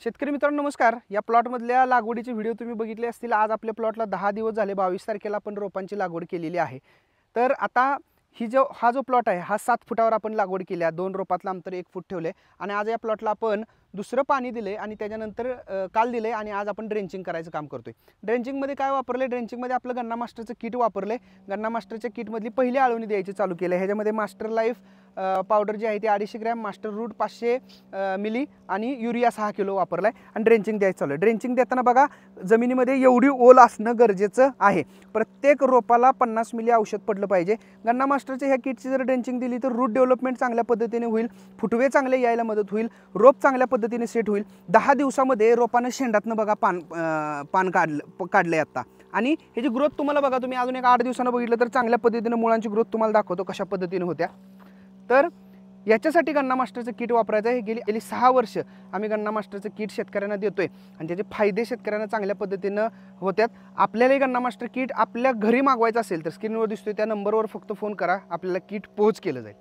शेतकरी मित्रांनो नमस्कार। या प्लॉटमधल्या लागवडीचे व्हिडिओ तुम्ही बघितले असतील। आज आपल्या प्लॉटला 10 दिवस झाले, 22 तारखेला आपण रोपांची लागवड केलेली आहे। तर आता हा जो प्लॉट आहे हा 7 फुटावर आपण लागवड केली आहे। 2 रोपातलं अंतर 1 फूट ठेवले आणि आज या प्लॉटला आपण दुसरं पाणी दिले आणि त्याच्यानंतर काल दिले आणि आज आपण ड्रेंचिंग करायचं काम करतोय। ड्रेंचिंगमध्ये काय वापरले? ड्रेंचिंगमध्ये आपलं गन्ना मास्टरचं किट वापरले। गन्ना मास्टरच्या किटमधली पहिली आळवणी द्यायची चालू केली। ह्याच्यामध्ये मास्टर लाईफ पावडर जी आहे ती 250 ग्रॅम, मास्टर रूट 500 मिली आणि युरिया 6 किलो वापरलाय आणि ड्रेंचिंग द्यायचं चालू आहे। ड्रेंचिंग देताना बघा जमिनीमध्ये एवढी ओल असणं गरजेचं आहे। प्रत्येक रोपाला 50 मिली औषध पडलं पाहिजे। गन्ना मास्टरच्या ह्या किटची जर ड्रेंचिंग दिली तर रूट डेव्हलपमेंट चांगल्या पद्धतीने होईल, फुटवे चांगले यायला मदत होईल, रोप चांगल्या पद्धतीने सेट होईल। 10 दिवसामध्ये रोपानं शेंडातनं बघा पान काढलंय आता आणि ह्याची ग्रोथ तुम्हाला बघा, तुम्ही अजून एक 8 दिवसांना बघितलं तर चांगल्या पद्धतीने मुळांची ग्रोथ तुम्हाला दाखवतो कशा पद्धतीने होत्या। तर याच्यासाठी गन्ना मास्टरचं किट वापरायचं आहे। गेली 6 वर्ष आम्ही गन्ना मास्टरचं किट शेतकऱ्यांना देतोय आणि त्याचे फायदे शेतकऱ्यांना चांगल्या पद्धतीनं होतात। आपल्यालाही गन्ना मास्टर किट आपल्या घरी मागवायचं असेल तर स्क्रीनवर दिसतोय त्या नंबरवर फक्त फोन करा, आपल्याला किट पोहोच केलं जाईल।